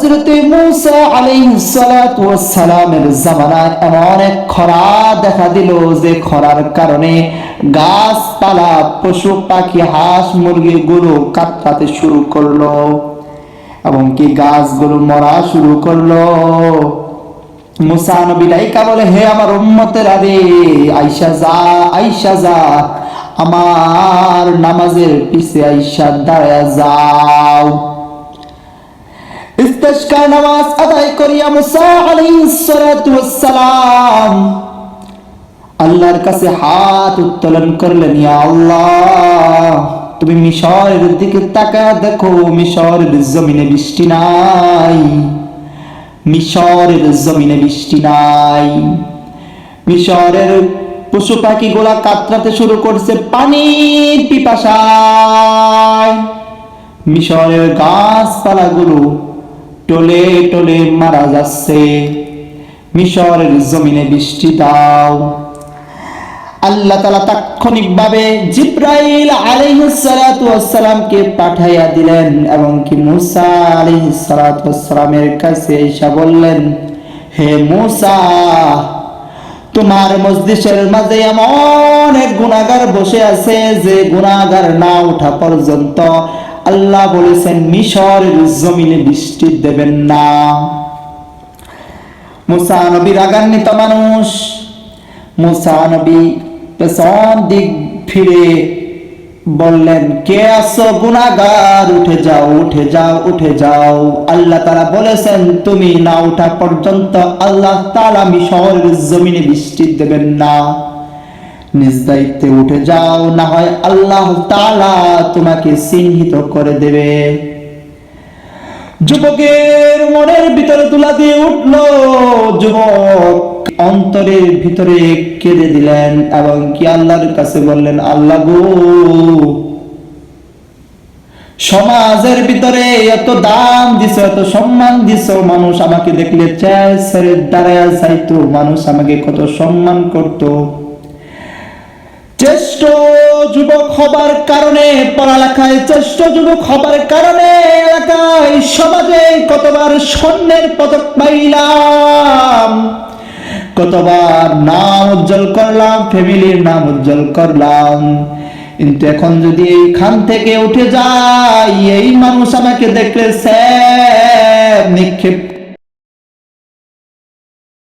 হযরত মূসা আলাইহিস সালাতু ওয়াস সালামের জামানায় এমন এক খরা দেখা দিল যে খরার কারণে গাছপালা, পশু পাখি, হাঁস মুরগিগুলো কাঁদতে শুরু করলো এবং কি গাছগুলো মরা শুরু করলো। মুসা নবী ডাইকা বলে, হে আমার উম্মতেরা রে, আইসা যা, আইসা যা, আমার নামাজের পিছে আইসা দাঁড়ায়া যাও। ইস্তিসকা নামাজ আদায় করিয়া মুসা আলাইহিস সালাতু ওয়াস সালাম আল্লাহর কাছে হাত উত্তোলন করলেন, ইয়া আল্লাহ, তুমি মিশরের দিকে তাকায় দেখো, মিশরের জমিনে বৃষ্টি নাই, মিশরের জমিনে বৃষ্টি নাই। মিশরের পশু পাখি গুলা কাতরাতে শুরু করছে পানির পিপাসায়। মিশরের গাছপালা গুলো টলে টলে মারা যাচ্ছে। মিশরের জমিনে বৃষ্টি দাও। আল্লাহ তাআলা তাৎক্ষণিকভাবে জিবরাইল আলাইহিস সালাতু ওয়াস সালামকে পাঠাইয়া দিলেন এবং কি মূসা আলাইহিস সালাতু ওয়াস সালামের কাছে এসে বললেন, হে মূসা, তোমার মজলিসের মাঝে এমন এক গুনাহগার বসে আছে যে গুনাহগার না ওঠা পর্যন্ত আল্লাহ বলেছেন মিশরের জমিনে বৃষ্টি দেবেন না। মূসা নবী রাগান্বিত মানুষ। মূসা নবী পেছন দিক ফিরে বললেন, কে আছো গুনাহগার, উঠে যাও, উঠে যাও, উঠে যাও। আল্লাহ তাআলা বলেছেন তুমি না ওঠা পর্যন্ত আল্লাহ তাআলা মিশরের জমিনে বৃষ্টি দেবেন না। নিজ দায়িত্বে উঠে যাও, না হয় আল্লাহ তাআলা তোমাকে চিহ্নিত করে দেবে। যুবকের মনের ভিতরে তুলা দিয়ে উঠলো। যুবক অন্তরের ভিতরে কেঁদে দিলেন এবং কি আল্লাহর কাছে বললেন, আল্লাহ গো, সমাজের ভিতরে এত দাম দিছো, এত সম্মান দিছো, মানুষ আমাকে দেখলে ছেড়ে দাঁড়ায় যাইতো, মানুষ আমাকে কত সম্মান করতো। শ্রেষ্ঠ যুবক হবার কারণে, পড়ালেখায় শ্রেষ্ঠ যুবক হবার কারণে এলাকায় সমাজে কতবার স্বর্ণের পদক পাইলাম, কতবার নাম উজ্জ্বল করলাম, ফ্যামিলির নাম উজ্জ্বল করলাম, কিন্তু এখন যদি এইখান থেকে উঠে যাই, এই মানুষ আমাকে দেখলে নিক্ষেপ